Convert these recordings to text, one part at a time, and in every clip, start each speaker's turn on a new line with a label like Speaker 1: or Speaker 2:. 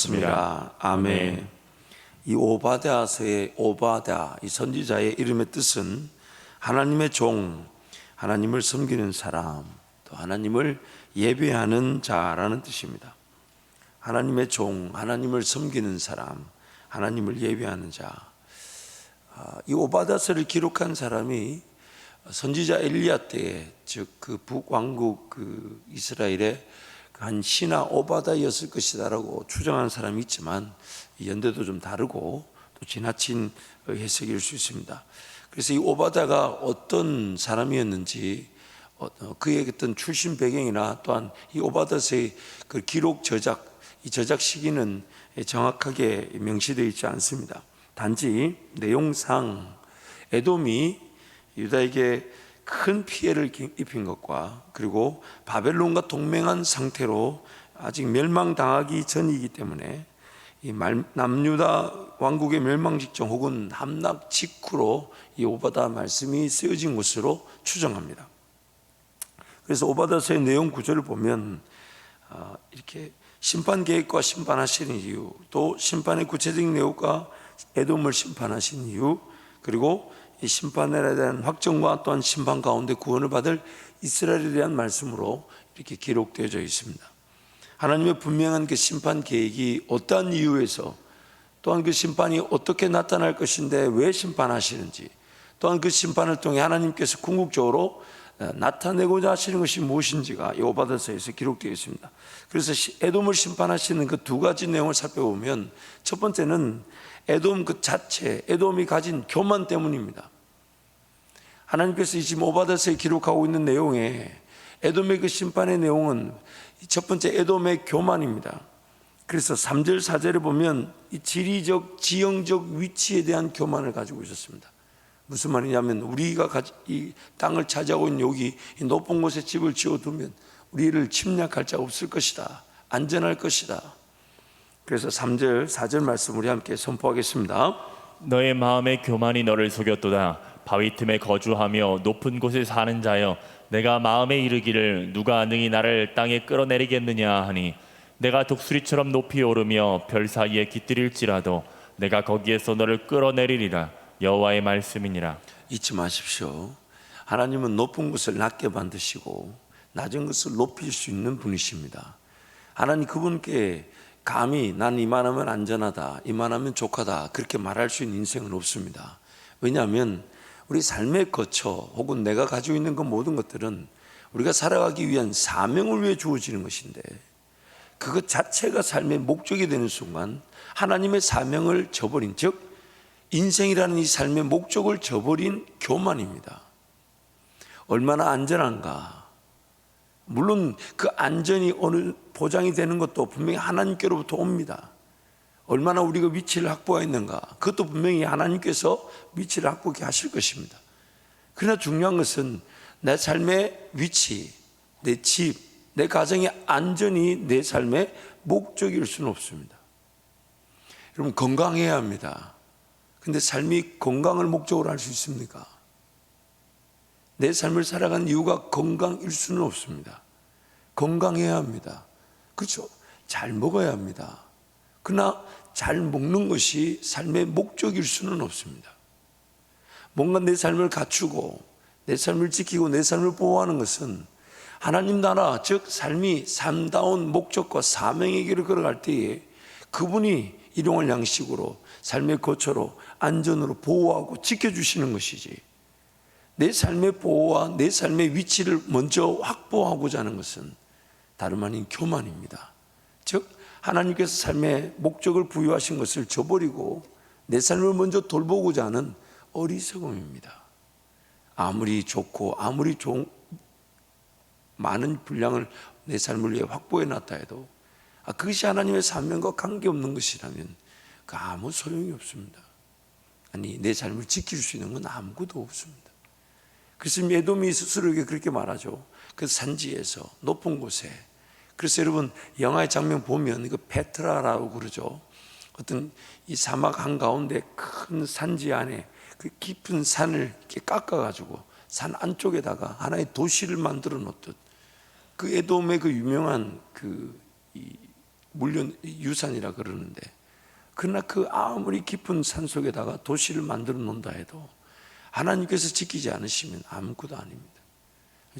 Speaker 1: 받습니다. 아멘. 이 오바댜서의 오바댜, 이 선지자의 이름의 뜻은 하나님의 종, 하나님을 섬기는 사람, 또 하나님을 예배하는 자라는 뜻입니다. 하나님의 종, 하나님을 섬기는 사람, 하나님을 예배하는 자. 이 오바댜서를 기록한 사람이 선지자 엘리야 때에, 즉 그 북왕국 그 이스라엘의 한 신하 오바댜였을 것이다라고 추정한 사람이 있지만 연대도 좀 다르고 또 지나친 해석일 수 있습니다. 그래서 이 오바댜가 어떤 사람이었는지, 그의 어떤 출신 배경이나 또한 이 오바댜서의 그 기록 저작, 이 저작 시기는 정확하게 명시되어 있지 않습니다. 단지 내용상 에돔이 유다에게 큰 피해를 입힌 것과, 그리고 바벨론과 동맹한 상태로 아직 멸망당하기 전이기 때문에 이 남유다 왕국의 멸망 직전 혹은 함락 직후로 이 오바댜 말씀이 쓰여진 것으로 추정합니다. 그래서 오바댜서의 내용 구절을 보면 이렇게 심판 계획과 심판하시는 이유, 또 심판의 구체적인 내용과 에돔을 심판하신 이유, 그리고 이 심판에 대한 확정과 또한 심판 가운데 구원을 받을 이스라엘에 대한 말씀으로 이렇게 기록되어져 있습니다. 하나님의 분명한 그 심판 계획이 어떠한 이유에서, 또한 그 심판이 어떻게 나타날 것인데 왜 심판하시는지, 또한 그 심판을 통해 하나님께서 궁극적으로 나타내고자 하시는 것이 무엇인지가 이 오바댜서에서 기록되어 있습니다. 그래서 에돔을 심판하시는 그 두 가지 내용을 살펴보면, 첫 번째는 에돔 그 자체, 에돔이 가진 교만 때문입니다. 하나님께서 지금 오바댜서에 기록하고 있는 내용에 에돔의 그 심판의 내용은 첫 번째 에돔의 교만입니다. 그래서 3절 4절에 보면 이 지리적 지형적 위치에 대한 교만을 가지고 있었습니다. 무슨 말이냐면, 우리가 이 땅을 차지하고 있는 여기 이 높은 곳에 집을 지어두면 우리를 침략할 자가 없을 것이다, 안전할 것이다. 그래서 3절 4절 말씀 우리 함께 선포하겠습니다.
Speaker 2: 너의 마음의 교만이 너를 속였도다. 바위 틈에 거주하며 높은 곳에 사는 자여, 내가 마음에 이르기를 누가 능히 나를 땅에 끌어내리겠느냐 하니, 내가 독수리처럼 높이 오르며 별 사이에 깃들일지라도 내가 거기에서 너를 끌어내리리라. 여호와의 말씀이니라.
Speaker 1: 잊지 마십시오. 하나님은 높은 것을 낮게 만드시고 낮은 것을 높일 수 있는 분이십니다. 하나님 그분께 감히 난 이만하면 안전하다, 이만하면 족하다 그렇게 말할 수 있는 인생은 없습니다. 왜냐하면 우리 삶의 거처 혹은 내가 가지고 있는 그 모든 것들은 우리가 살아가기 위한 사명을 위해 주어지는 것인데, 그것 자체가 삶의 목적이 되는 순간 하나님의 사명을 저버린, 즉 인생이라는 이 삶의 목적을 저버린 교만입니다. 얼마나 안전한가. 물론 그 안전이 어느 보장이 되는 것도 분명히 하나님께로부터 옵니다. 얼마나 우리가 위치를 확보했는가, 그것도 분명히 하나님께서 위치를 확보하게 하실 것입니다. 그러나 중요한 것은 내 삶의 위치, 내 집, 내 가정의 안전이 내 삶의 목적일 수는 없습니다. 여러분, 건강해야 합니다. 근데 삶이 건강을 목적으로 할 수 있습니까? 내 삶을 살아가는 이유가 건강일 수는 없습니다. 건강해야 합니다. 그렇죠? 잘 먹어야 합니다. 그러나 잘 먹는 것이 삶의 목적일 수는 없습니다. 뭔가 내 삶을 갖추고 내 삶을 지키고 내 삶을 보호하는 것은 하나님 나라, 즉 삶이 삶다운 목적과 사명의 길을 걸어갈 때에 그분이 일용할 양식으로 삶의 거처로 안전으로 보호하고 지켜주시는 것이지, 내 삶의 보호와 내 삶의 위치를 먼저 확보하고자 하는 것은 다름 아닌 교만입니다. 즉 하나님께서 삶의 목적을 부여하신 것을 저버리고 내 삶을 먼저 돌보고자 하는 어리석음입니다. 아무리 좋고 아무리 많은 분량을 내 삶을 위해 확보해 놨다 해도 그것이 하나님의 사명과 관계없는 것이라면 그 아무 소용이 없습니다. 아니, 내 삶을 지킬 수 있는 건 아무것도 없습니다. 그래서 에돔이 스스로에게 그렇게 말하죠. 그 산지에서 높은 곳에. 그래서 여러분 영화의 장면 보면 이거 페트라라고 그러죠. 어떤 이 사막 한가운데 큰 산지 안에 그 깊은 산을 이렇게 깎아가지고 산 안쪽에다가 하나의 도시를 만들어 놓듯, 그 에돔의 그 유명한 그 물론 유산이라 그러는데, 그러나 그 아무리 깊은 산 속에다가 도시를 만들어 놓는다 해도 하나님께서 지키지 않으시면 아무것도 아닙니다.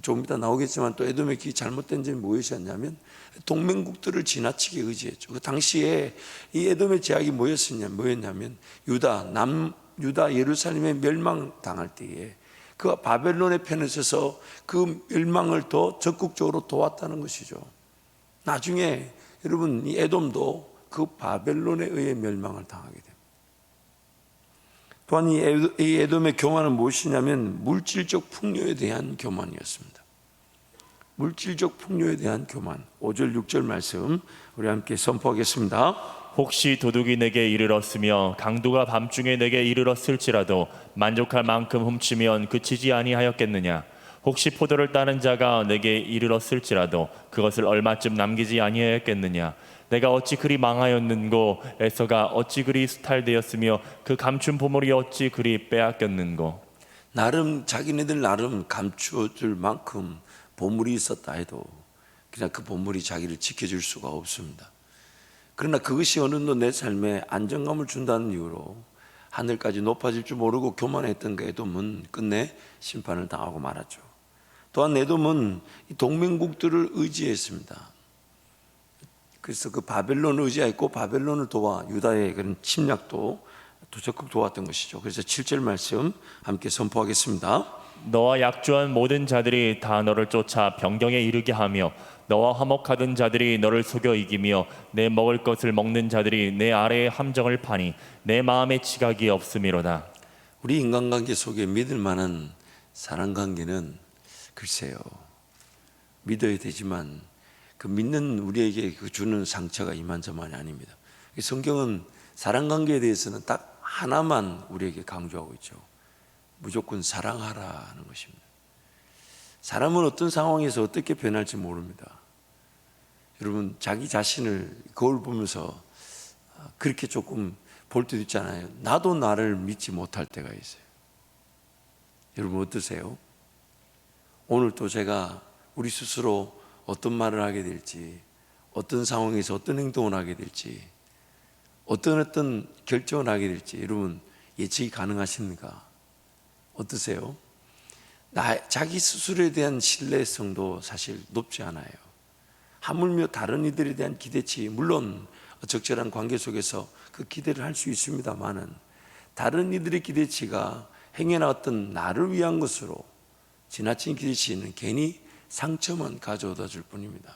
Speaker 1: 조금 이따 나오겠지만 또 에돔의 기 잘못된 점이 무엇이었냐면 동맹국들을 지나치게 의지했죠. 그 당시에 이 에돔의 제약이 뭐였냐면 유다 예루살렘에 멸망당할 때에 그 바벨론의 편에 서서 그 멸망을 더 적극적으로 도왔다는 것이죠. 나중에 여러분 이 에돔도 그 바벨론에 의해 멸망을 당하게 됩니다. 또한 이 에돔의 교만은 무엇이냐면 물질적 풍요에 대한 교만이었습니다. 물질적 풍요에 대한 교만. 5절 6절 말씀 우리 함께 선포하겠습니다.
Speaker 2: 혹시 도둑이 내게 이르렀으며 강도가 밤중에 내게 이르렀을지라도 만족할 만큼 훔치면 그치지 아니하였겠느냐. 혹시 포도를 따는 자가 내게 이르렀을지라도 그것을 얼마쯤 남기지 아니하였겠느냐. 내가 어찌 그리 망하였는고 에서가 어찌 그리 수탈되었으며 그 감춘 보물이 어찌 그리 빼앗겼는고.
Speaker 1: 자기네들 나름 감추어줄 만큼 보물이 있었다 해도 그냥 그 보물이 자기를 지켜줄 수가 없습니다. 그러나 그것이 어느덧 내 삶에 안정감을 준다는 이유로 하늘까지 높아질 줄 모르고 교만했던 그 에돔은 끝내 심판을 당하고 말았죠. 또한 에돔은 동맹국들을 의지했습니다. 그래서 그 바벨론을 의지했고 바벨론을 도와 유다의 그런 침략도 적극 도왔던 것이죠. 그래서 7절 말씀 함께 선포하겠습니다.
Speaker 2: 너와 약조한 모든 자들이 다 너를 쫓아 병경에 이르게 하며 너와 화목하던 자들이 너를 속여 이기며 내 먹을 것을 먹는 자들이 내 아래에 함정을 파니 내 마음에 지각이 없음이로다.
Speaker 1: 우리 인간관계 속에 믿을 만한 사랑관계는 글쎄요, 믿어야 되지만 그 믿는 우리에게 그 주는 상처가 이만저만이 아닙니다. 성경은 사랑관계에 대해서는 딱 하나만 우리에게 강조하고 있죠. 무조건 사랑하라는 것입니다. 사람은 어떤 상황에서 어떻게 변할지 모릅니다. 여러분 자기 자신을 거울 보면서 그렇게 조금 볼 때도 있잖아요. 나도 나를 믿지 못할 때가 있어요. 여러분 어떠세요? 오늘 또 제가 우리 스스로 어떤 말을 하게 될지, 어떤 상황에서 어떤 행동을 하게 될지, 어떤 결정을 하게 될지 여러분 예측이 가능하십니까? 어떠세요? 자기 스스로에 대한 신뢰성도 사실 높지 않아요. 하물며 다른 이들에 대한 기대치, 물론 적절한 관계 속에서 그 기대를 할 수 있습니다만은 다른 이들의 기대치가 행여나 어떤 나를 위한 것으로 지나친 기대치는 괜히 상처만 가져다 줄 뿐입니다.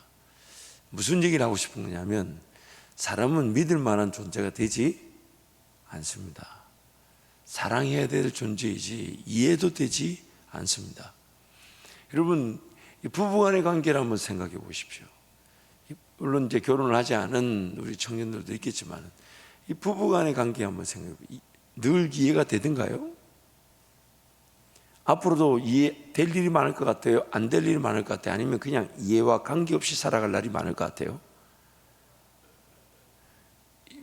Speaker 1: 무슨 얘기를 하고 싶은 거냐면 사람은 믿을 만한 존재가 되지 않습니다. 사랑해야 될 존재이지 이해도 되지 않습니다. 여러분 부부간의 관계를 한번 생각해 보십시오. 물론 이제 결혼을 하지 않은 우리 청년들도 있겠지만 이 부부간의 관계 한번 생각해 보십시오. 늘 이해가 되든가요? 앞으로도 이해될 일이 많을 것 같아요? 안 될 일이 많을 것 같아요? 아니면 그냥 이해와 관계없이 살아갈 날이 많을 것 같아요?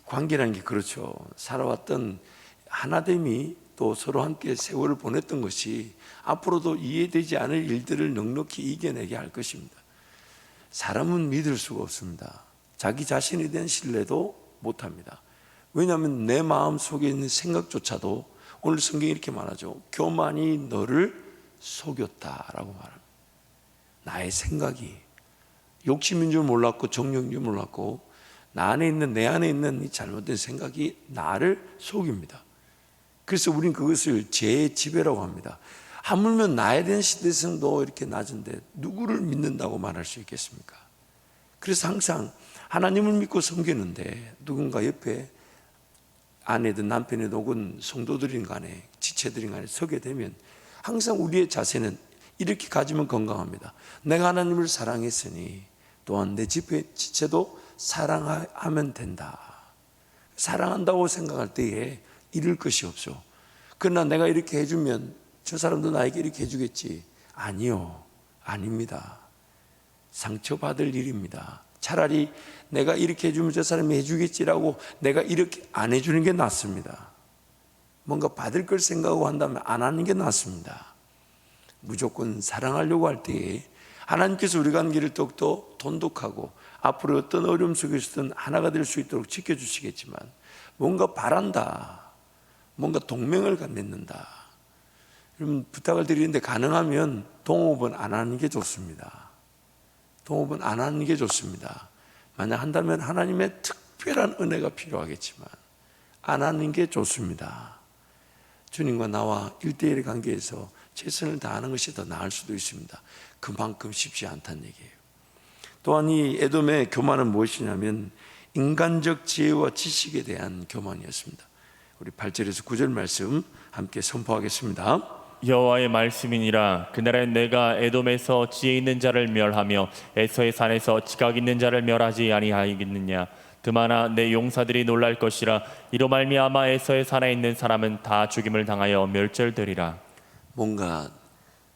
Speaker 1: 관계라는 게 그렇죠. 살아왔던 하나됨이 또 서로 함께 세월을 보냈던 것이 앞으로도 이해되지 않을 일들을 넉넉히 이겨내게 할 것입니다. 사람은 믿을 수가 없습니다. 자기 자신에 대한 신뢰도 못합니다. 왜냐하면 내 마음 속에 있는 생각조차도 오늘 성경이 이렇게 말하죠. 교만이 너를 속였다라고 말합니다. 나의 생각이 욕심인 줄 몰랐고 정욕인 줄 몰랐고 내 안에 있는 이 잘못된 생각이 나를 속입니다. 그래서 우리는 그것을 죄의 지배라고 합니다. 하물며 나에 대한 신뢰성도 이렇게 낮은데 누구를 믿는다고 말할 수 있겠습니까? 그래서 항상 하나님을 믿고 섬기는데 누군가 옆에 아내든 남편이든 혹은 성도들인 간에 지체들인 간에 서게 되면 항상 우리의 자세는 이렇게 가지면 건강합니다. 내가 하나님을 사랑했으니 또한 내 지체도 사랑하면 된다. 사랑한다고 생각할 때에 잃을 것이 없어. 그러나 내가 이렇게 해주면 저 사람도 나에게 이렇게 해주겠지. 아니요, 아닙니다. 상처받을 일입니다. 차라리 내가 이렇게 해주면 저 사람이 해주겠지라고 내가 이렇게 안 해주는 게 낫습니다. 뭔가 받을 걸 생각하고 한다면 안 하는 게 낫습니다. 무조건 사랑하려고 할 때에 하나님께서 우리 관계를 더욱더 돈독하고 앞으로 어떤 어려움 속에서든 하나가 될 수 있도록 지켜주시겠지만 뭔가 바란다, 뭔가 동맹을 맺는다. 여러분 부탁을 드리는데 가능하면 동업은 안 하는 게 좋습니다. 동업은 안 하는 게 좋습니다. 만약 한다면 하나님의 특별한 은혜가 필요하겠지만 안 하는 게 좋습니다. 주님과 나와 1대1의 관계에서 최선을 다하는 것이 더 나을 수도 있습니다. 그만큼 쉽지 않다는 얘기예요. 또한 이 에돔의 교만은 무엇이냐면 인간적 지혜와 지식에 대한 교만이었습니다. 우리 8절에서 9절 말씀 함께 선포하겠습니다.
Speaker 2: 여호와의 말씀이니라. 그날엔 내가 에돔에서 지혜 있는 자를 멸하며 에서의 산에서 지각 있는 자를 멸하지 아니하겠느냐. 그마나 내 용사들이 놀랄 것이라. 이로 말미암아 에서의 산에 있는 사람은 다 죽임을 당하여 멸절되리라.
Speaker 1: 뭔가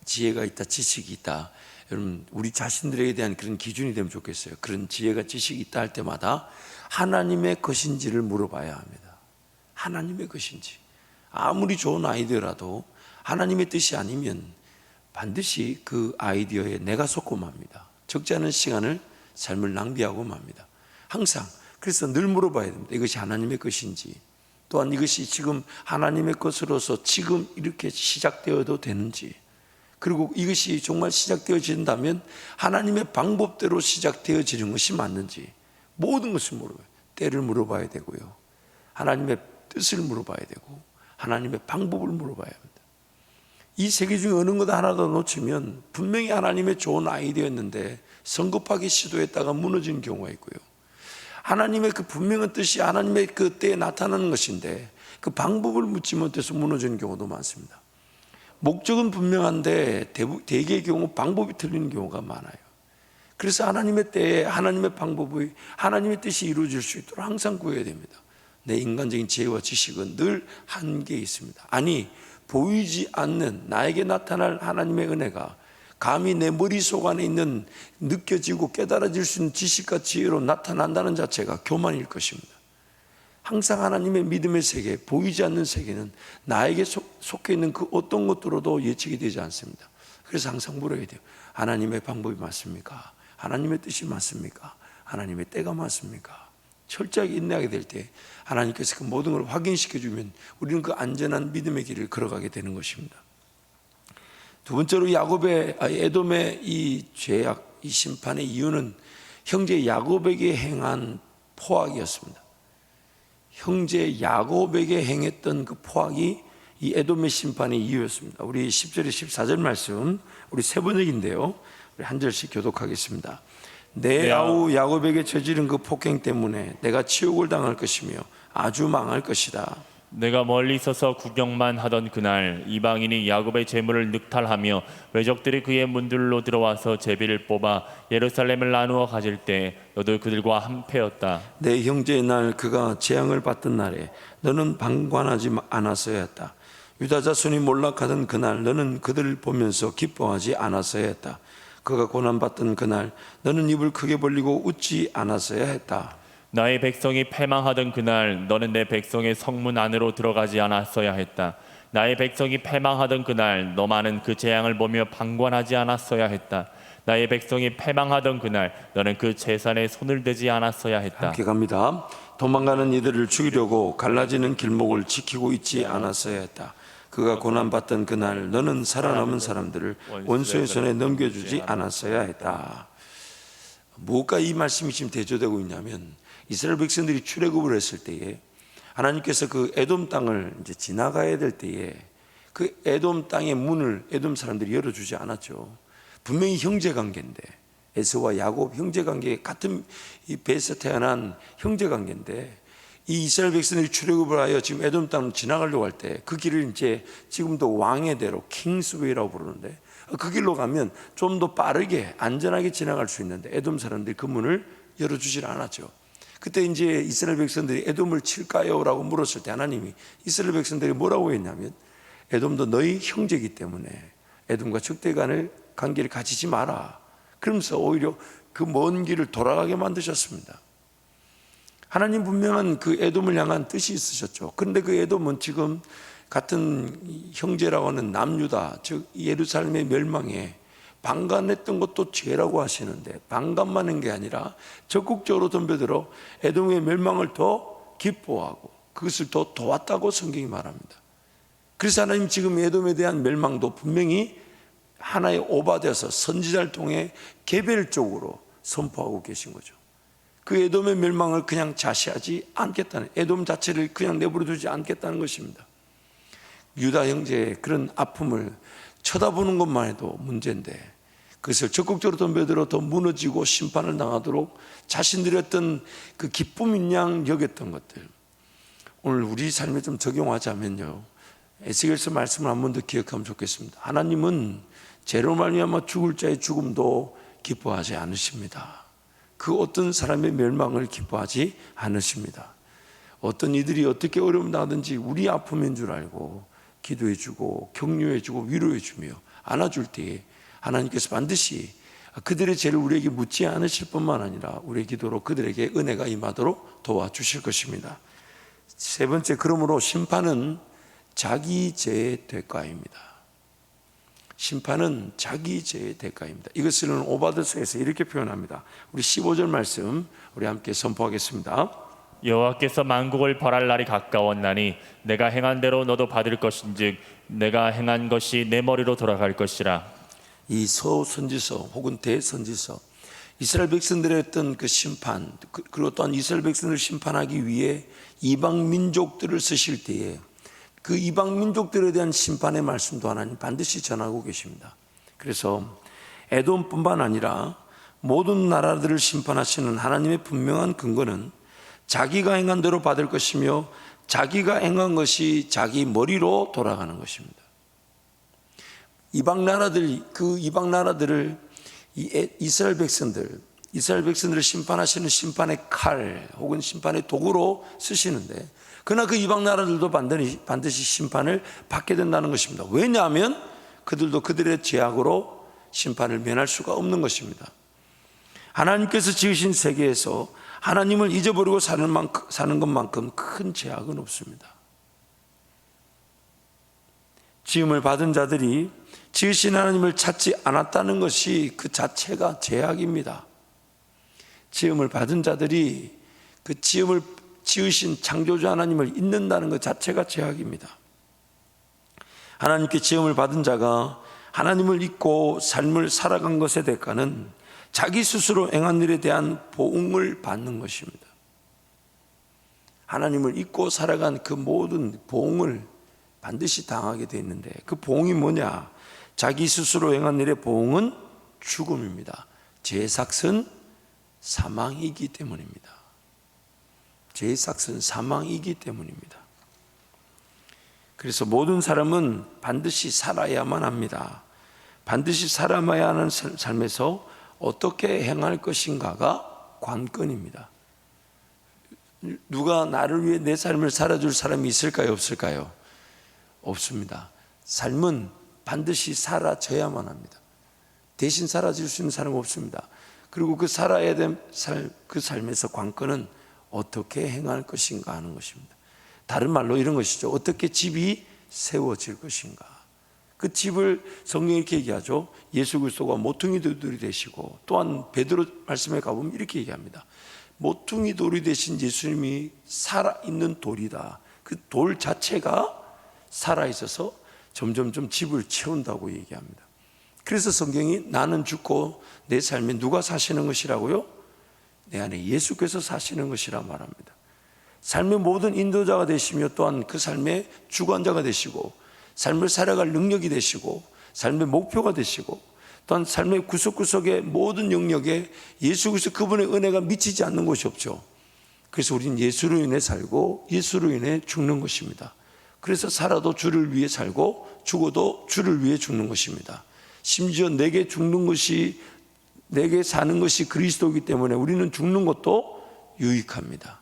Speaker 1: 지혜가 있다, 지식이 있다. 여러분 우리 자신들에 대한 그런 기준이 되면 좋겠어요. 그런 지혜가 지식이 있다 할 때마다 하나님의 것인지를 물어봐야 합니다. 하나님의 것인지. 아무리 좋은 아이디어라도 하나님의 뜻이 아니면 반드시 그 아이디어에 내가 속고 맙니다. 적지 않은 시간을 삶을 낭비하고 맙니다. 항상 그래서 늘 물어봐야 됩니다. 이것이 하나님의 것인지, 또한 이것이 지금 하나님의 것으로서 지금 이렇게 시작되어도 되는지, 그리고 이것이 정말 시작되어진다면 하나님의 방법대로 시작되어지는 것이 맞는지, 모든 것을 물어봐요. 때를 물어봐야 되고요, 하나님의 뜻을 물어봐야 되고 하나님의 방법을 물어봐야 합니다. 이 세 개 중에 어느 것 하나도 놓치면 분명히 하나님의 좋은 아이디어였는데 성급하게 시도했다가 무너지는 경우가 있고요, 하나님의 그 분명한 뜻이 하나님의 그 때에 나타나는 것인데 그 방법을 묻지 못해서 무너지는 경우도 많습니다. 목적은 분명한데 대개의 경우 방법이 틀리는 경우가 많아요. 그래서 하나님의 때에 하나님의 방법이, 하나님의 뜻이 이루어질 수 있도록 항상 구해야 됩니다. 내 인간적인 지혜와 지식은 늘 한계에 있습니다. 아니, 보이지 않는 나에게 나타날 하나님의 은혜가 감히 내 머릿속 안에 있는 느껴지고 깨달아질 수 있는 지식과 지혜로 나타난다는 자체가 교만일 것입니다. 항상 하나님의 믿음의 세계, 보이지 않는 세계는 나에게 속해 있는 그 어떤 것들로도 예측이 되지 않습니다. 그래서 항상 물어야 돼요. 하나님의 방법이 맞습니까? 하나님의 뜻이 맞습니까? 하나님의 때가 맞습니까? 철저하게 인내하게 될 때 하나님께서 그 모든 걸 확인시켜 주면 우리는 그 안전한 믿음의 길을 걸어가게 되는 것입니다. 두 번째로 에돔의 이 죄악, 이 심판의 이유는 형제 야곱에게 행한 포악이었습니다. 형제 야곱에게 행했던 그 포악이 이 에돔의 심판의 이유였습니다. 우리 10절에 14절 말씀, 우리 세 번역인데요, 우리 한 절씩 교독하겠습니다. 내 아우 야곱에게 저지른 그 폭행 때문에 내가 치욕을 당할 것이며 아주 망할 것이다.
Speaker 2: 내가 멀리 있어서 구경만 하던 그날 이방인이 야곱의 재물을 늑탈하며 외적들이 그의 문들로 들어와서 제비를 뽑아 예루살렘을 나누어 가질 때 너도 그들과 한패였다.
Speaker 1: 내 형제의 날 그가 재앙을 받던 날에 너는 방관하지 않았어야 했다. 유다 자손이 몰락하던 그날 너는 그들을 보면서 기뻐하지 않았어야 했다. 그가 고난받던 그날 너는 입을 크게 벌리고 웃지 않았어야 했다.
Speaker 2: 나의 백성이 패망하던 그날 너는 내 백성의 성문 안으로 들어가지 않았어야 했다. 나의 백성이 패망하던 그날 너만은 그 재앙을 보며 방관하지 않았어야 했다. 나의 백성이 패망하던 그날 너는 그 재산에 손을 대지 않았어야 했다.
Speaker 1: 함께 갑니다. 도망가는 이들을 죽이려고 갈라지는 길목을 지키고 있지 않았어야 했다. 그가 고난받던 그날 너는 살아남은 사람들을 원수의 손에 넘겨주지 않았어야 했다. 무엇과 이 말씀이 지금 대조되고 있냐면, 이스라엘 백성들이 출애굽을 했을 때에 하나님께서 그 에돔 땅을 이제 지나가야 될 때에 그 에돔 땅의 문을 에돔 사람들이 열어주지 않았죠. 분명히 형제 관계인데, 에서와 야곱 형제 관계, 같은 이 배에서 태어난 형제 관계인데, 이 이스라엘 백성들이 출애굽을 하여 지금 에돔 땅을 지나가려고 할 때 그 길을 이제 지금도 왕의 대로 킹스웨이라고 부르는데, 그 길로 가면 좀 더 빠르게 안전하게 지나갈 수 있는데 에돔 사람들이 그 문을 열어주질 않았죠. 그때 이제 이스라엘 백성들이 에돔을 칠까요? 라고 물었을 때 하나님이 이스라엘 백성들이 뭐라고 했냐면, 에돔도 너희 형제이기 때문에 에돔과 적대간의 관계를 가지지 마라. 그러면서 오히려 그 먼 길을 돌아가게 만드셨습니다. 하나님 분명한 그 에돔을 향한 뜻이 있으셨죠. 그런데 그 에돔은 지금 같은 형제라고 하는 남유다, 즉 예루살렘의 멸망에 방관했던 것도 죄라고 하시는데 방관만 한 게 아니라 적극적으로 덤벼들어 에돔의 멸망을 더 기뻐하고 그것을 더 도왔다고 성경이 말합니다. 그래서 하나님 지금 에돔에 대한 멸망도 분명히 하나의 오바되어서 선지자를 통해 개별적으로 선포하고 계신 거죠. 그 에돔의 멸망을 그냥 자시하지 않겠다는, 에돔 자체를 그냥 내버려 두지 않겠다는 것입니다. 유다 형제의 그런 아픔을 쳐다보는 것만 해도 문제인데 그것을 적극적으로 덤벼들어 더 무너지고 심판을 당하도록 자신들이 어떤 그 기쁨인 양 여겼던 것들, 오늘 우리 삶에 좀 적용하자면요, 에스겔서 말씀을 한 번 더 기억하면 좋겠습니다. 하나님은 죄로 말미암아 죽을 자의 죽음도 기뻐하지 않으십니다. 그 어떤 사람의 멸망을 기뻐하지 않으십니다. 어떤 이들이 어떻게 어려움 당하든지 우리 아픔인 줄 알고 기도해주고 격려해주고 위로해주며 안아줄 때에 하나님께서 반드시 그들의 죄를 우리에게 묻지 않으실 뿐만 아니라 우리의 기도로 그들에게 은혜가 임하도록 도와주실 것입니다. 세 번째, 그러므로 심판은 자기 죄의 대가입니다. 심판은 자기 죄의 대가입니다. 이것을 오바드서에서 이렇게 표현합니다. 우리 15절 말씀 우리 함께 선포하겠습니다.
Speaker 2: 여호와께서 만국을 벌할 날이 가까웠나니 내가 행한 대로 너도 받을 것인즉 내가 행한 것이 내 머리로 돌아갈 것이라.
Speaker 1: 이 서선지서 혹은 대선지서, 이스라엘 백성들의 어떤 그 심판, 그리고 또한 이스라엘 백성들을 심판하기 위해 이방 민족들을 쓰실 때에 그 이방 민족들에 대한 심판의 말씀도 하나님 반드시 전하고 계십니다. 그래서 에돔뿐만 아니라 모든 나라들을 심판하시는 하나님의 분명한 근거는 자기가 행한 대로 받을 것이며 자기가 행한 것이 자기 머리로 돌아가는 것입니다. 이방 나라들을 이스라엘 백성들을 심판하시는 심판의 칼 혹은 심판의 도구로 쓰시는데, 그러나 그 이방 나라들도 반드시 심판을 받게 된다는 것입니다. 왜냐하면 그들도 그들의 죄악으로 심판을 면할 수가 없는 것입니다. 하나님께서 지으신 세계에서 하나님을 잊어버리고 사는 것만큼 큰 죄악은 없습니다. 지음을 받은 자들이 지으신 하나님을 찾지 않았다는 것이 그 자체가 죄악입니다. 지음을 받은 자들이 그 지음을 지으신 창조주 하나님을 잊는다는 것 자체가 죄악입니다. 하나님께 지음을 받은 자가 하나님을 잊고 삶을 살아간 것의 대가는 자기 스스로 행한 일에 대한 보응을 받는 것입니다. 하나님을 잊고 살아간 그 모든 보응을 반드시 당하게 되어 있는데, 그 보응이 뭐냐? 자기 스스로 행한 일의 보응은 죽음입니다. 죄의 삭은 사망이기 때문입니다. 죄의 삭은 사망이기 때문입니다. 그래서 모든 사람은 반드시 살아야만 합니다. 반드시 살아야 하는 삶에서 어떻게 행할 것인가가 관건입니다. 누가 나를 위해 내 삶을 살아줄 사람이 있을까요? 없을까요? 없습니다. 삶은 반드시 살아져야만 합니다. 대신 살아줄 수 있는 사람은 없습니다. 그리고 그 살아야 될 그 삶에서 관건은 어떻게 행할 것인가 하는 것입니다. 다른 말로 이런 것이죠. 어떻게 집이 세워질 것인가. 그 집을 성경이 이렇게 얘기하죠. 예수 그리스도가 모퉁이 돌이 되시고, 또한 베드로 말씀에 가보면 이렇게 얘기합니다. 모퉁이 돌이 되신 예수님이 살아있는 돌이다. 그 돌 자체가 살아있어서 점점점 집을 채운다고 얘기합니다. 그래서 성경이 나는 죽고 내 삶에 누가 사시는 것이라고요? 내 안에 예수께서 사시는 것이라 말합니다. 삶의 모든 인도자가 되시며 또한 그 삶의 주관자가 되시고 삶을 살아갈 능력이 되시고 삶의 목표가 되시고 또한 삶의 구석구석의 모든 영역에 예수 그리스도 그분의 은혜가 미치지 않는 곳이 없죠. 그래서 우리는 예수로 인해 살고 예수로 인해 죽는 것입니다. 그래서 살아도 주를 위해 살고 죽어도 주를 위해 죽는 것입니다. 심지어 내게 사는 것이 그리스도이기 때문에 우리는 죽는 것도 유익합니다.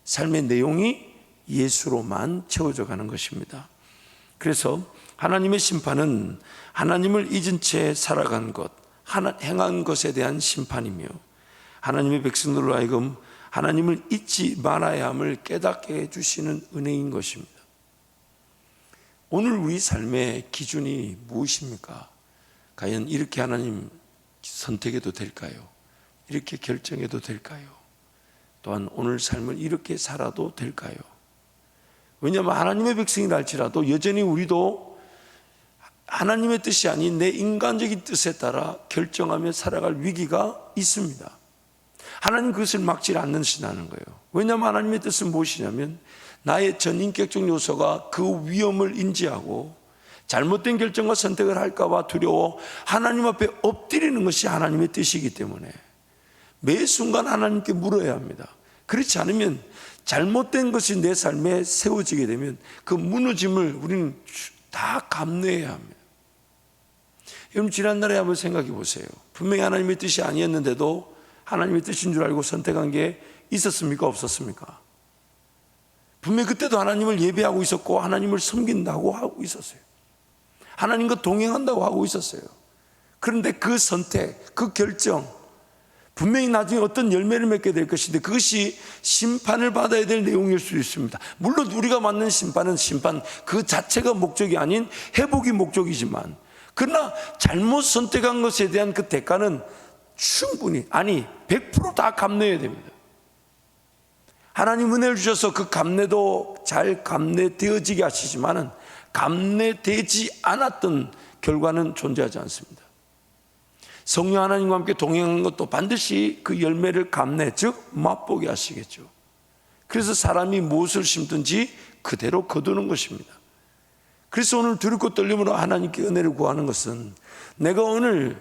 Speaker 1: 삶의 내용이 예수로만 채워져 가는 것입니다. 그래서 하나님의 심판은 하나님을 잊은 채 살아간 것, 행한 것에 대한 심판이며, 하나님의 백성들로 하여금 하나님을 잊지 말아야 함을 깨닫게 해주시는 은혜인 것입니다. 오늘 우리 삶의 기준이 무엇입니까? 과연 이렇게 하나님 선택해도 될까요? 이렇게 결정해도 될까요? 또한 오늘 삶을 이렇게 살아도 될까요? 왜냐하면 하나님의 백성이라 할지라도 여전히 우리도 하나님의 뜻이 아닌 내 인간적인 뜻에 따라 결정하며 살아갈 위기가 있습니다. 하나님 그것을 막지 않는다는 거예요. 왜냐하면 하나님의 뜻은 무엇이냐면 나의 전인격적 요소가 그 위험을 인지하고 잘못된 결정과 선택을 할까봐 두려워 하나님 앞에 엎드리는 것이 하나님의 뜻이기 때문에 매 순간 하나님께 물어야 합니다. 그렇지 않으면 잘못된 것이 내 삶에 세워지게 되면 그 무너짐을 우리는 다 감내해야 합니다. 여러분 지난날에 한번 생각해 보세요. 분명히 하나님의 뜻이 아니었는데도 하나님의 뜻인 줄 알고 선택한 게 있었습니까? 없었습니까? 분명히 그때도 하나님을 예배하고 있었고 하나님을 섬긴다고 하고 있었어요. 하나님과 동행한다고 하고 있었어요. 그런데 그 선택, 그 결정 분명히 나중에 어떤 열매를 맺게 될 것인데 그것이 심판을 받아야 될 내용일 수 있습니다. 물론 우리가 받는 심판은 심판 그 자체가 목적이 아닌 회복이 목적이지만 그러나 잘못 선택한 것에 대한 그 대가는 충분히 100% 감내해야 됩니다. 하나님 은혜를 주셔서 그 감내도 잘 감내되어지게 하시지만은 감내되지 않았던 결과는 존재하지 않습니다. 성령 하나님과 함께 동행한 것도 반드시 그 열매를 감내, 즉 맛보게 하시겠죠. 그래서 사람이 무엇을 심든지 그대로 거두는 것입니다. 그래서 오늘 두렵고 떨림으로 하나님께 은혜를 구하는 것은 내가 오늘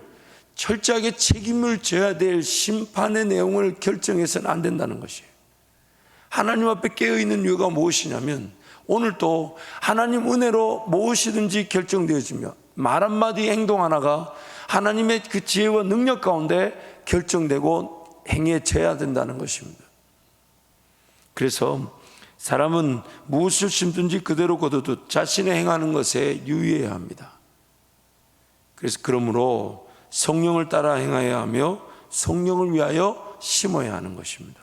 Speaker 1: 철저하게 책임을 져야 될 심판의 내용을 결정해서는 안 된다는 것이에요. 하나님 앞에 깨어있는 이유가 무엇이냐면 오늘도 하나님 은혜로 무엇이든지 결정되어지며 말 한마디 행동 하나가 하나님의 그 지혜와 능력 가운데 결정되고 행해져야 된다는 것입니다. 그래서 사람은 무엇을 심든지 그대로 거두듯 자신의 행하는 것에 유의해야 합니다. 그래서 그러므로 성령을 따라 행하여야 하며 성령을 위하여 심어야 하는 것입니다.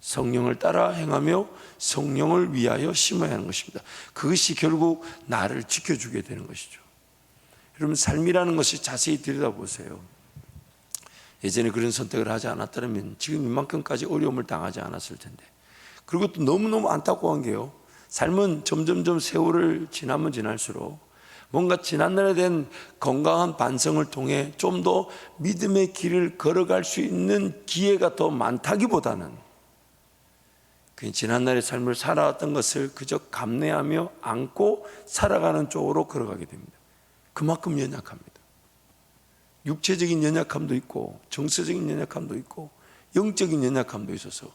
Speaker 1: 성령을 따라 행하며 성령을 위하여 심어야 하는 것입니다. 그것이 결국 나를 지켜주게 되는 것이죠. 여러분 삶이라는 것이 자세히 들여다보세요. 예전에 그런 선택을 하지 않았다면 지금 이만큼까지 어려움을 당하지 않았을 텐데. 그리고 또 너무너무 안타까운 게요, 삶은 점점점 세월을 지나면 지날수록 뭔가 지난날에 대한 건강한 반성을 통해 좀 더 믿음의 길을 걸어갈 수 있는 기회가 더 많다기보다는 지난날의 삶을 살아왔던 것을 그저 감내하며 안고 살아가는 쪽으로 걸어가게 됩니다. 그만큼 연약합니다. 육체적인 연약함도 있고 정서적인 연약함도 있고 영적인 연약함도 있어서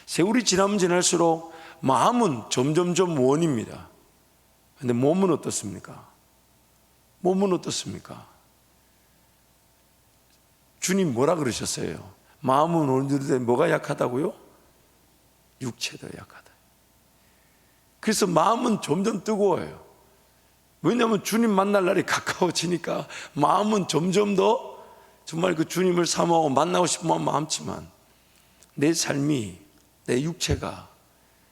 Speaker 1: 세월이 지나면 지날수록 마음은 점점점 원입니다. 그런데 몸은 어떻습니까? 몸은 어떻습니까? 주님 뭐라 그러셨어요? 마음은 원인데 뭐가 약하다고요? 육체도 약하다. 그래서 마음은 점점 뜨거워요. 왜냐하면 주님 만날 날이 가까워지니까 마음은 점점 더 정말 그 주님을 사모하고 만나고 싶은 마음 많지만 내 삶이, 내 육체가,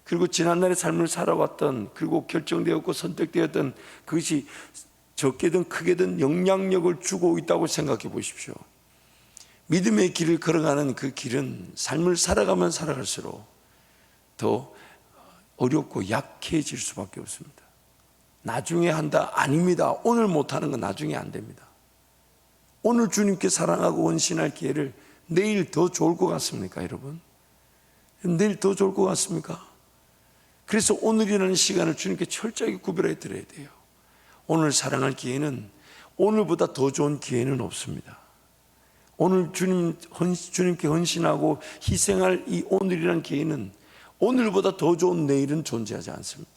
Speaker 1: 그리고 지난날의 삶을 살아왔던, 그리고 결정되었고 선택되었던 그것이 적게든 크게든 영향력을 주고 있다고 생각해 보십시오. 믿음의 길을 걸어가는 그 길은 삶을 살아가면 살아갈수록 더 어렵고 약해질 수밖에 없습니다. 나중에 한다? 아닙니다. 오늘 못하는 건 나중에 안 됩니다. 오늘 주님께 사랑하고 원신할 기회를 내일 더 좋을 것 같습니까, 여러분? 내일 더 좋을 것 같습니까? 그래서 오늘이라는 시간을 주님께 철저하게 구별해 드려야 돼요. 오늘 사랑할 기회는 오늘보다 더 좋은 기회는 없습니다. 오늘 주님께 헌신하고 희생할 이 오늘이라는 기회는 오늘보다 더 좋은 내일은 존재하지 않습니다.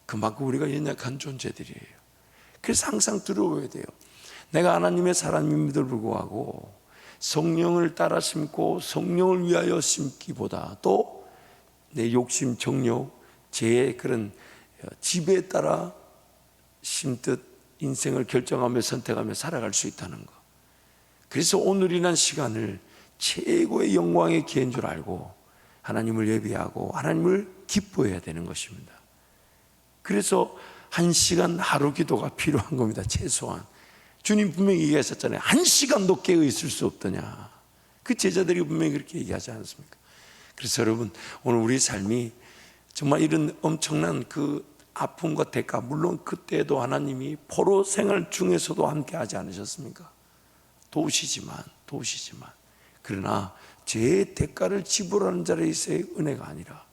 Speaker 1: 그만큼 우리가 연약한 존재들이에요. 그래서 항상 두려워야 돼요. 내가 하나님의 사람임에도 불구하고 성령을 따라 심고 성령을 위하여 심기보다 또 내 욕심, 정욕, 제 그런 지배에 따라 심듯 인생을 결정하며 선택하며 살아갈 수 있다는 것. 그래서 오늘이란 시간을 최고의 영광의 기회인 줄 알고 하나님을 예배하고 하나님을 기뻐해야 되는 것입니다. 그래서 1시간 하루 기도가 필요한 겁니다. 최소한 주님 분명히 얘기하셨잖아요. 1시간도 깨어 있을 수 없더냐. 그 제자들이 분명히 그렇게 얘기하지 않습니까? 그래서 여러분, 오늘 우리 삶이 정말 이런 엄청난 그 아픔과 대가, 물론 그때도 하나님이 포로 생활 중에서도 함께 하지 않으셨습니까? 도우시지만 그러나 죄의 대가를 지불하는 자리에서의 은혜가 아니라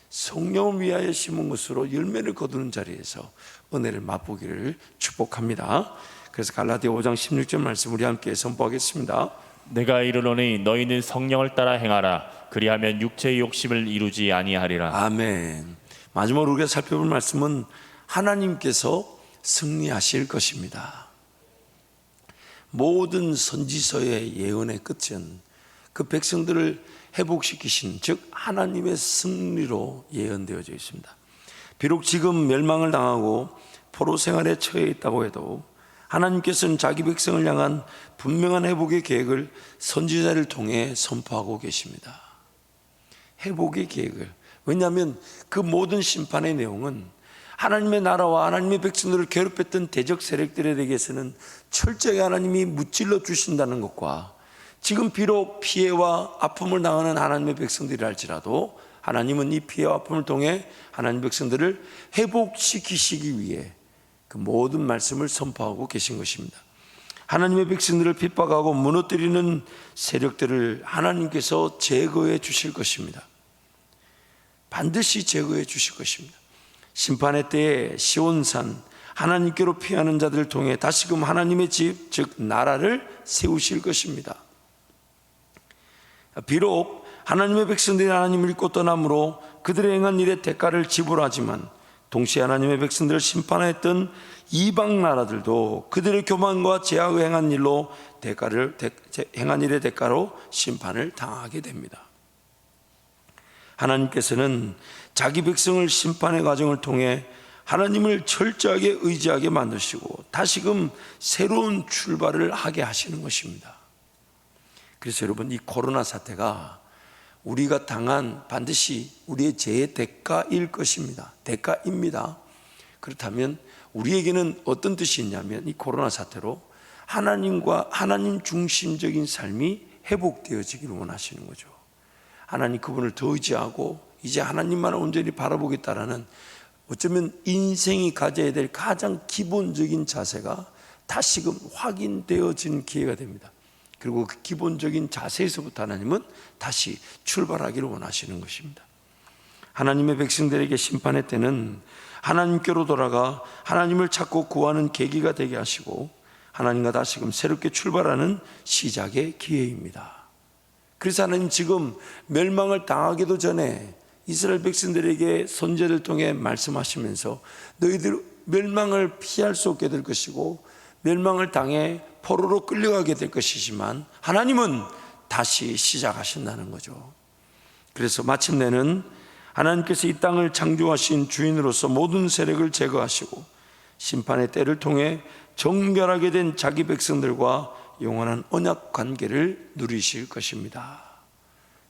Speaker 1: 성령을 위하여 심은 것으로 열매를 거두는 자리에서 은혜를 맛보기를 축복합니다. 그래서 갈라디아 5장 16절 말씀 우리 함께 선포하겠습니다.
Speaker 2: 내가 이르노니 너희는 성령을 따라 행하라. 그리하면 육체의 욕심을 이루지 아니하리라.
Speaker 1: 아멘. 마지막으로 우리가 살펴볼 말씀은 하나님께서 승리하실 것입니다. 모든 선지서의 예언의 끝은 그 백성들을 회복시키신, 즉 하나님의 승리로 예언되어져 있습니다. 비록 지금 멸망을 당하고 포로 생활에 처해 있다고 해도 하나님께서는 자기 백성을 향한 분명한 회복의 계획을 선지자를 통해 선포하고 계십니다. 회복의 계획을. 왜냐하면 그 모든 심판의 내용은 하나님의 나라와 하나님의 백성들을 괴롭혔던 대적 세력들에게서는 철저히 하나님이 무찔러 주신다는 것과, 지금 비록 피해와 아픔을 당하는 하나님의 백성들이라 할지라도 하나님은 이 피해와 아픔을 통해 하나님의 백성들을 회복시키시기 위해 그 모든 말씀을 선포하고 계신 것입니다. 하나님의 백성들을 핍박하고 무너뜨리는 세력들을 하나님께서 제거해 주실 것입니다. 반드시 제거해 주실 것입니다. 심판의 때에 시온산, 하나님께로 피하는 자들을 통해 다시금 하나님의 집, 즉 나라를 세우실 것입니다. 비록 하나님의 백성들이 하나님을 잊고 떠남으로 그들의 행한 일의 대가를 지불하지만, 동시에 하나님의 백성들을 심판했던 이방 나라들도 그들의 교만과 죄악을 행한 일로 행한 일의 대가로 심판을 당하게 됩니다. 하나님께서는 자기 백성을 심판의 과정을 통해 하나님을 철저하게 의지하게 만드시고 다시금 새로운 출발을 하게 하시는 것입니다. 그래서 여러분, 이 코로나 사태가 우리가 당한 반드시 우리의 죄의 대가일 것입니다. 대가입니다. 그렇다면 우리에게는 어떤 뜻이 있냐면, 이 코로나 사태로 하나님과 하나님 중심적인 삶이 회복되어지기를 원하시는 거죠. 하나님 그분을 더 의지하고 이제 하나님만 온전히 바라보겠다라는, 어쩌면 인생이 가져야 될 가장 기본적인 자세가 다시금 확인되어지는 기회가 됩니다. 그리고 그 기본적인 자세에서부터 하나님은 다시 출발하기를 원하시는 것입니다. 하나님의 백성들에게 심판의 때는 하나님께로 돌아가 하나님을 찾고 구하는 계기가 되게 하시고 하나님과 다시금 새롭게 출발하는 시작의 기회입니다. 그래서 하나님 지금 멸망을 당하기도 전에 이스라엘 백성들에게 선지자를 통해 말씀하시면서 너희들 멸망을 피할 수 없게 될 것이고 멸망을 당해 포로로 끌려가게 될 것이지만 하나님은 다시 시작하신다는 거죠. 그래서 마침내는 하나님께서 이 땅을 창조하신 주인으로서 모든 세력을 제거하시고 심판의 때를 통해 정결하게 된 자기 백성들과 영원한 언약 관계를 누리실 것입니다.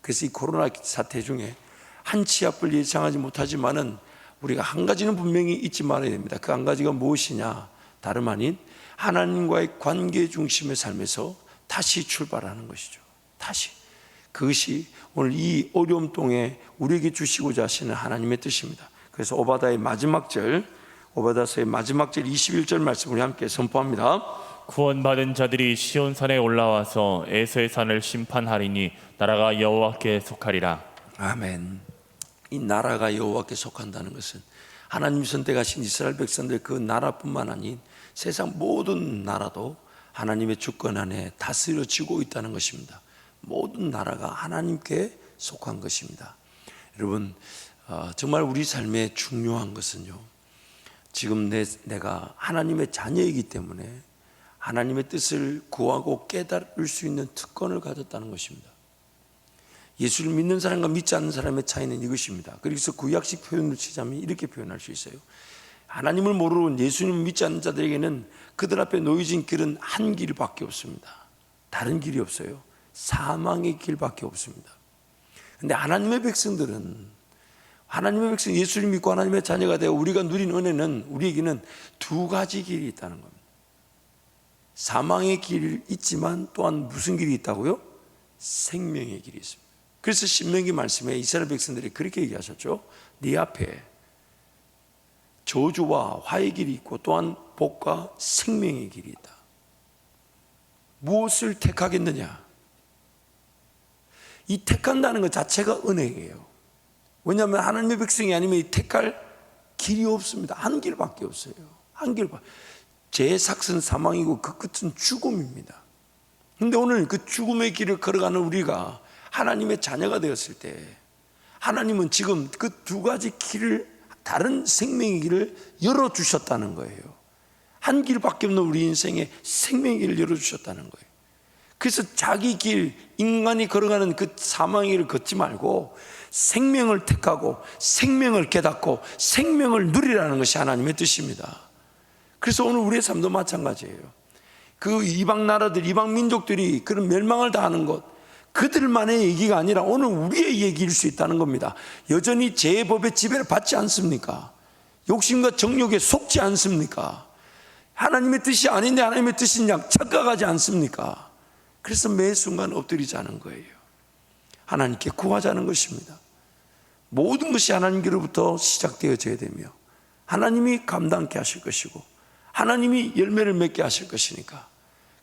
Speaker 1: 그래서 이 코로나 사태 중에 한 치 앞을 예상하지 못하지만은 우리가 한 가지는 분명히 잊지 말아야 됩니다. 그 한 가지가 무엇이냐? 다름 아닌 하나님과의 관계 중심의 삶에서 다시 출발하는 것이죠. 다시. 그것이 오늘 이 어려움 동에 우리에게 주시고자 하시는 하나님의 뜻입니다. 그래서 오바다의 마지막 절, 오바다서의 마지막 절 21절 말씀 우리 함께 선포합니다.
Speaker 2: 구원받은 자들이 시온산에 올라와서 에서의 산을 심판하리니 나라가 여호와께 속하리라.
Speaker 1: 아멘. 이 나라가 여호와께 속한다는 것은 하나님 선택하신 이스라엘 백성들 그 나라뿐만 아닌 세상 모든 나라도 하나님의 주권 안에 다스려지고 있다는 것입니다. 모든 나라가 하나님께 속한 것입니다. 여러분, 정말 우리 삶에 중요한 것은요, 지금 내가 하나님의 자녀이기 때문에 하나님의 뜻을 구하고 깨달을 수 있는 특권을 가졌다는 것입니다. 예수를 믿는 사람과 믿지 않는 사람의 차이는 이것입니다. 그래서 구약식 표현을 치자면 이렇게 표현할 수 있어요. 하나님을 모르는 예수님을 믿지 않는 자들에게는 그들 앞에 놓여진 길은 한 길밖에 없습니다. 다른 길이 없어요. 사망의 길밖에 없습니다. 그런데 하나님의 백성들은, 하나님의 백성 예수를 믿고 하나님의 자녀가 되어 우리가 누린 은혜는, 우리에게는 두 가지 길이 있다는 겁니다. 사망의 길 있지만 또한 무슨 길이 있다고요? 생명의 길이 있습니다. 그래서 신명기 말씀에 이스라엘 백성들이 그렇게 얘기하셨죠. 네 앞에 저주와 화의 길이 있고 또한 복과 생명의 길이 있다. 무엇을 택하겠느냐? 이 택한다는 것 자체가 은혜예요. 왜냐하면 하나님의 백성이 아니면 이 택할 길이 없습니다. 한 길밖에 없어요. 한 길밖에. 제삭은 사망이고 그 끝은 죽음입니다. 그런데 오늘 그 죽음의 길을 걸어가는 우리가 하나님의 자녀가 되었을 때 하나님은 지금 그 두 가지 길을, 다른 생명의 길을 열어주셨다는 거예요. 한 길밖에 없는 우리 인생에 생명의 길을 열어주셨다는 거예요. 그래서 자기 길, 인간이 걸어가는 그 사망의 길을 걷지 말고 생명을 택하고 생명을 깨닫고 생명을 누리라는 것이 하나님의 뜻입니다. 그래서 오늘 우리의 삶도 마찬가지예요. 그 이방 나라들, 이방 민족들이 그런 멸망을 당하는 것, 그들만의 얘기가 아니라 오늘 우리의 얘기일 수 있다는 겁니다. 여전히 죄법의 지배를 받지 않습니까? 욕심과 정욕에 속지 않습니까? 하나님의 뜻이 아닌데 하나님의 뜻이냐 착각하지 않습니까? 그래서 매 순간 엎드리자는 거예요. 하나님께 구하자는 것입니다. 모든 것이 하나님께로부터 시작되어져야 되며 하나님이 감당케 하실 것이고 하나님이 열매를 맺게 하실 것이니까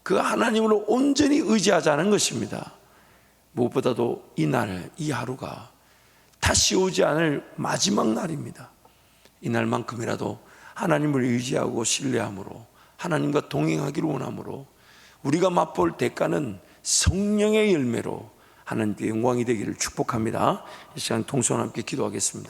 Speaker 1: 그 하나님으로 온전히 의지하자는 것입니다. 무엇보다도 이 날, 이 하루가 다시 오지 않을 마지막 날입니다. 이 날만큼이라도 하나님을 의지하고 신뢰함으로 하나님과 동행하기를 원함으로 우리가 맛볼 대가는 성령의 열매로 하나님께 영광이 되기를 축복합니다. 이 시간 통성과 함께 기도하겠습니다.